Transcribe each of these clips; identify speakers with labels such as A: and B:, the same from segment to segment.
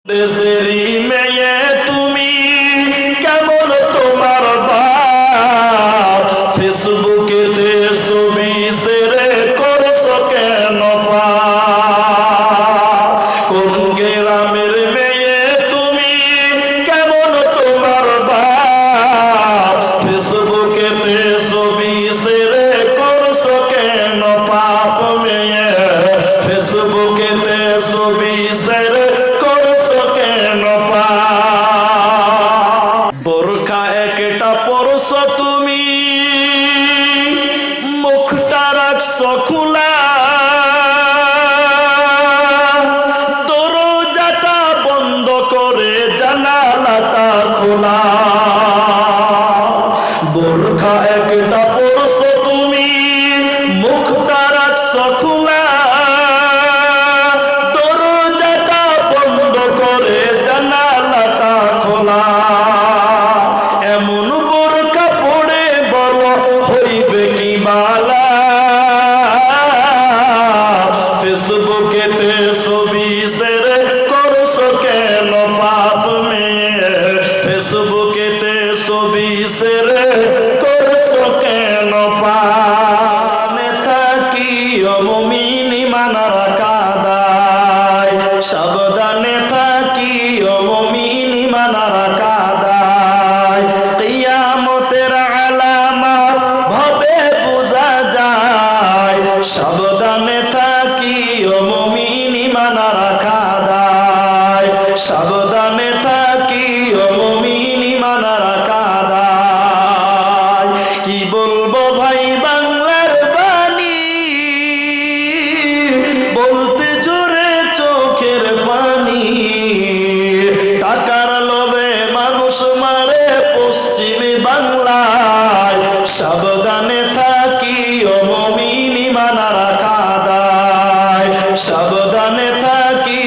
A: দেশেরই মেয়ে তুমি, কেমন তোমার বাপ? ফেসবুকেতে ছবি শেয়ার করছো কেন পাপ? কোন গ্রামের মেয়ে তুমি, কেমন তোমার বাপ? ফেসবুকেতে ছবি শেয়ার করছো কেন পাপ মেয়ে? ফেসবুকেতে ছবি শেয়ার বোরখা একটা পরছো তুমি, মুখটা রাখছো খোলা, দরজাটা বন্ধ করে জানালাটা খোলা। বোরখা একটা পরছো তুমি, মুখটা রাখছো খোলা, দরজাটা বন্ধ করে জানালাটা খোলা। এমন বোরখা পড়ে বলো হইবে কি বালা? ফেসবুকেতে ছবি শেয়ার করছো কেন পাপ মেয়ে? ফেসবুকেতে ছবি শেয়ার করছো কেন পাপ? থাকি মুমিন ঈমান রাখা দায়, সাবধানে থাকি মুমিন ঈমান রাখা দায়। কিয়ামতের আলামত ভাবে বোঝা যায়, সাবধানে থাকি মুমিন ঈমান রাখা দায়, সাবধানে থাকি মুমিন ঈমান রাখা দায়। কি বলবো ভাই বাংলার বাণী, বলতে জোরে চোখের পানি। টাকার লোভে মানুষ মারে পশ্চিম বাংলায়, সাবধানে থাকি মুমিন ঈমান রাখা দায়, সাবধানে থাকি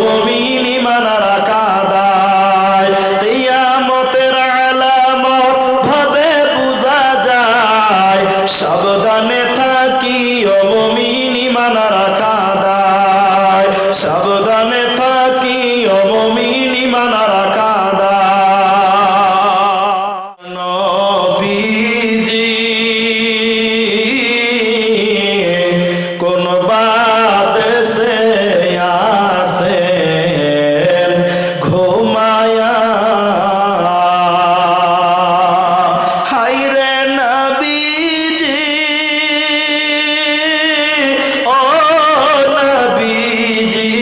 A: মুমিন ঈমান রাখা দায়। কিয়ামতের আলামত ভাবে বোঝা যায়, সাবধানে থাকি মুমিন ঈমান রাখা দায়, সাবধানে থাকি মুমিন ঈমান রাখা দায়। নবীজি কোন বাদেশে আছেন ঘুমায়া, হায়রে নবীজি ও নবীজি,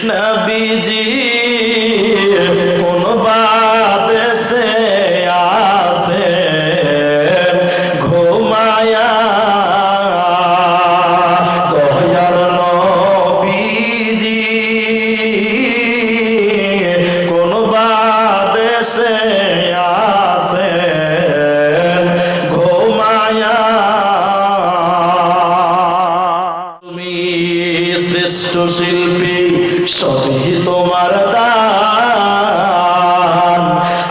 A: নবীজি কোন বাদেশে আছেন ঘুমায়া। দয়ার নবীজি কোন বাদেশে আছেন ঘুমায়া। তুমি শ্রেষ্ঠ শিল্পী, সবই তোমার দান।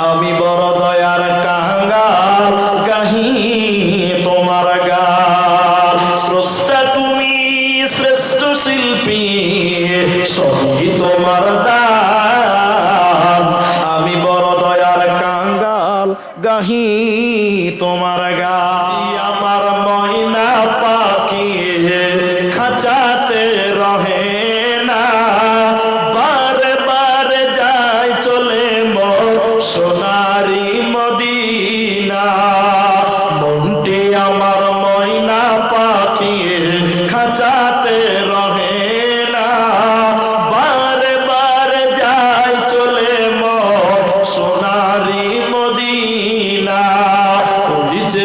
A: আমি বড় দয়ার কাঙ্গাল, গাহি তোমার গান। স্রষ্টা তুমি শ্রেষ্ঠ শিল্পী, সবই তোমার দান। আমি বড় দয়ার কাঙ্গাল, গাহি তোমার গান। আমার ময়না পাখি খাঁচাতে রহে না, বারে বারে যায় চলে সোনারি মদিনা। মনটি আমার ময়না পাখি খাঁচাতে রহে না, বারে বারে যায় চলে সোনারি মদিনা। ওই যে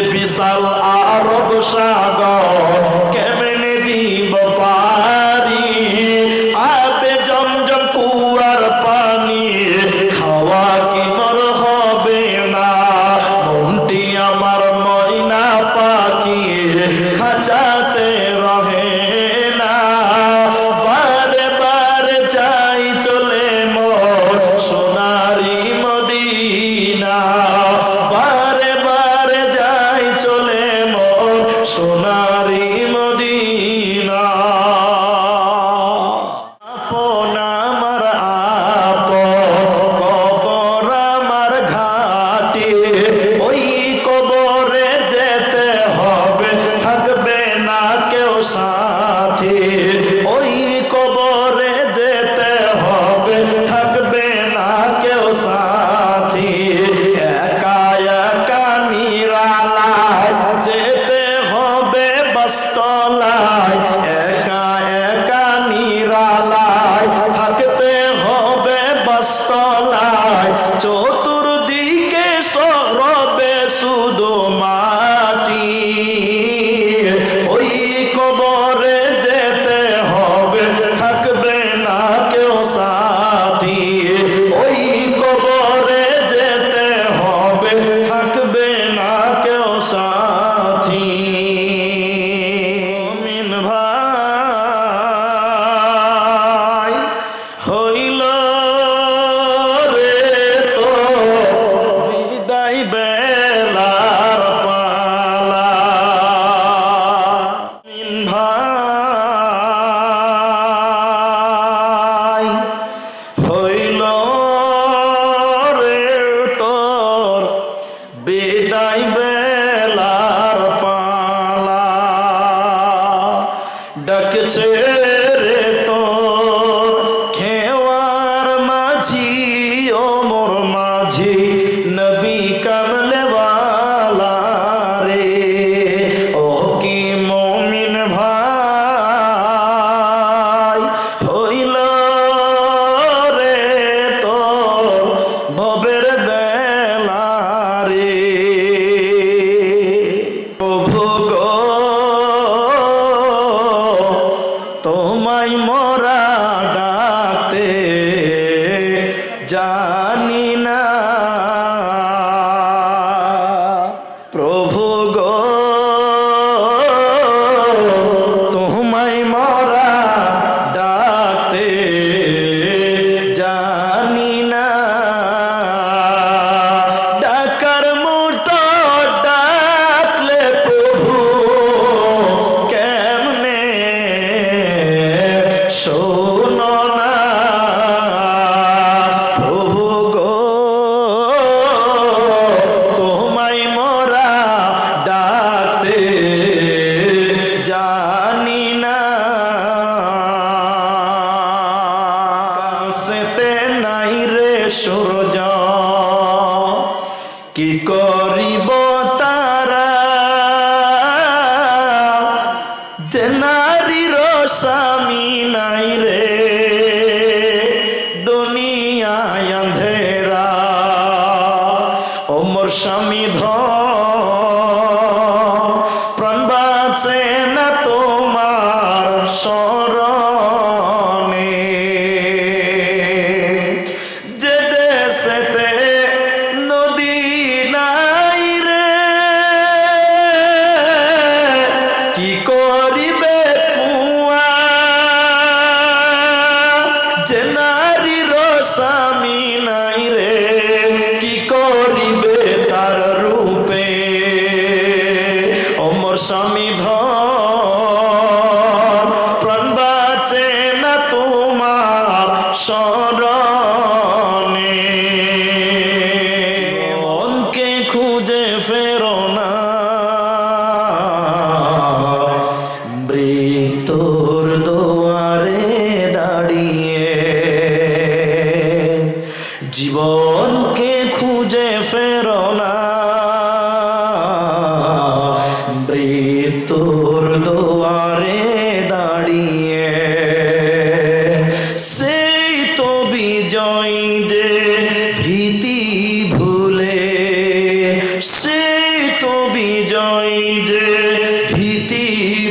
A: জানি না প্রভু গো তোমায় মরা ডাকতে জানি না ডাকার মতো ডাকলে প্রভু কেমনে শোনো না প্রভু গো তোমায় মরা ডাকতে জানি না কাছেতে নাই রে সূর্য কি করিব তারা যে নারীর স্বামী নাই রে দুনিয়ায় আঁধেরা ও মোর স্বামী প্রাণ বাঁচে না তোমার শরণে যে দেশেতে নদী নাই রে কি করিবে কুয়া যে নারীর স্বামী নাই রে কি করিবে তার রূপে অমর স্বামী প্রাণ বাঁচে না তোমার শরণে মনকে খুঁজে ফেরো না মৃত্যুর দুয়ারে দাঁড়িয়ে জীবনকে খুঁজে ফেরো না মৃত্যুর দুয়ারে দাঁড়িয়ে সেই তো বিজয় যে ভীতি ভুলে সেই তো বিজয় যে ভীতি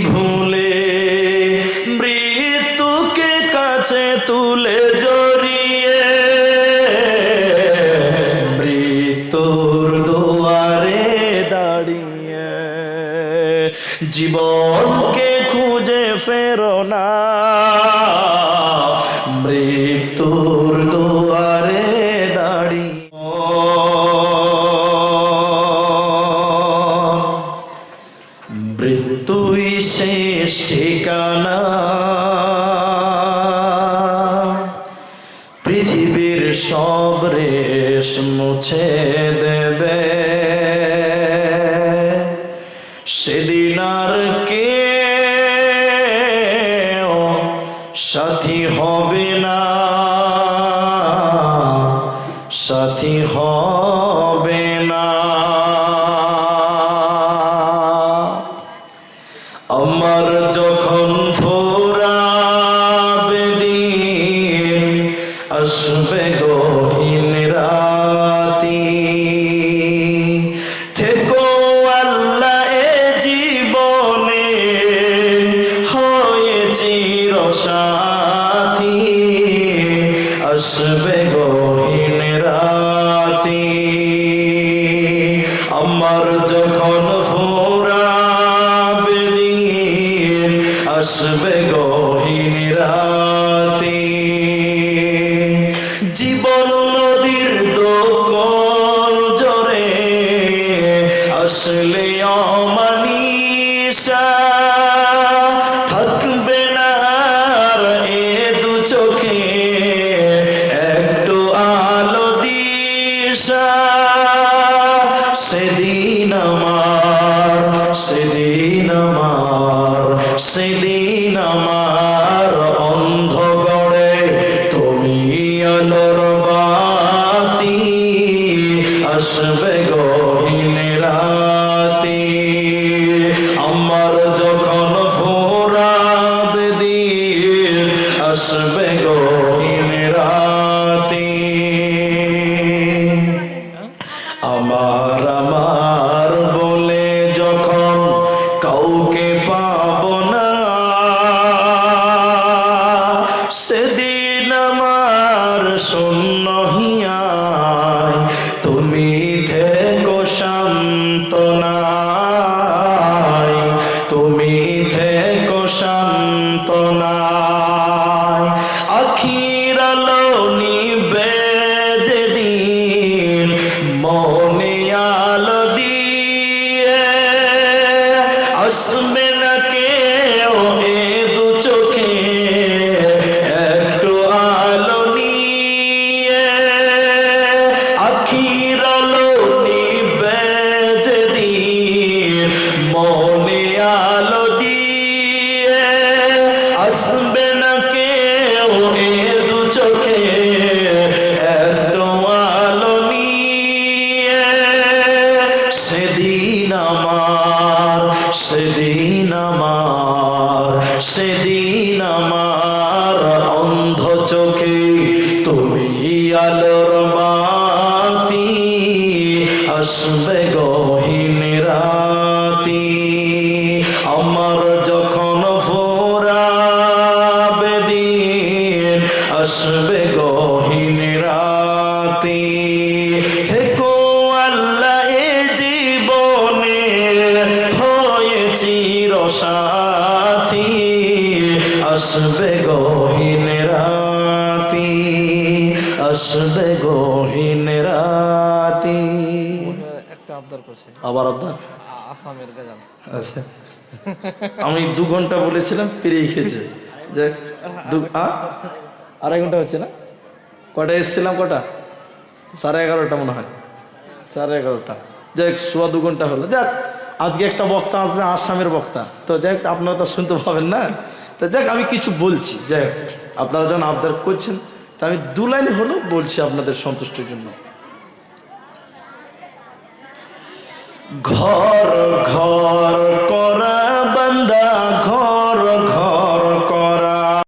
A: ভুলে মৃত্যুকে কাছে তুলে জড়িয়ে মৃত্যুর দুয়ারে দাঁড়িয়ে জীবনকে খুঁজে ফেরো না মৃত্যুর দুয়ারে দাঁড়িয়ে মৃত্যুই শেষ ঠিকানা পৃথিবীর সব রেশ মুছে দেবে সেদিন আর কে সাথী হবে না সাথী হবে না আমার যখন ফুরাবে দিন আসবে গহীন রাতি থেকো আল্লাহ এ জীবনে হয়ে চিরসাথী আসবে গহীন রাতি আমার যখন ফুরাবে দিন আসবে গহীন রাতি জীবন নদীর দোকল জরে আসলে অমানিসা থাকবে না আর এ দু চোখে একটু আলো দিশা সেদিন আমার সেদিন আমার অন্ধ গড়ে তুমি আলোর বাতি আসবে গহীন রাতি আমার যখন ফুরাবে দিন আসবে গহীন রাতি আমার আমার বলে যখন কাউকে পাব না সেদিন আমার শূন্য আখির আলো নিবে যেদিন মনে আলো দিয়ে আসবে না কেউ এ দু চোখে একটু আলো নিয়ে আখির আলো নিবে যেদিন মনে আলো দিয়ে আসবে না কেউ এ দু চোখে একটু আলো নিয়ে সেদিন আমার সেদিন আমার সেদিন আমার অন্ধ চোখে তুমি আলোর বাতি আসবে গহীন রাতি আমার যখন ফোরাবে দিন আসবে গহীন রাতি থেকো আল্লাহ এ জীবনে হয়ে চিরসাথী আসবে গহীন রাতি আসবে গহীন রাতি।
B: একটা আবদার করছে
A: আবার আপনার
B: আসামের গাজাল।
A: আচ্ছা আমি 2 ঘন্টা বলেছিলাম পেরিয়ে খেয়েছে যাক 2.5 ঘন্টা হচ্ছে না কটা এসেছিলাম কটা 11:30 মনে হয় 11:30 যাক সোয়া 2 ঘন্টা হলো যাক আজকে একটা বক্তা আসবে আসামের বক্তা তো যাক আপনারা তো শুনতে পাবেন না তো যাক আমি কিছু বলছি যাক আপনারা যখন আবদার করছেন তা আমি 2 লাইন হলো বলছি আপনাদের সন্তুষ্টির জন্য। ঘর ঘর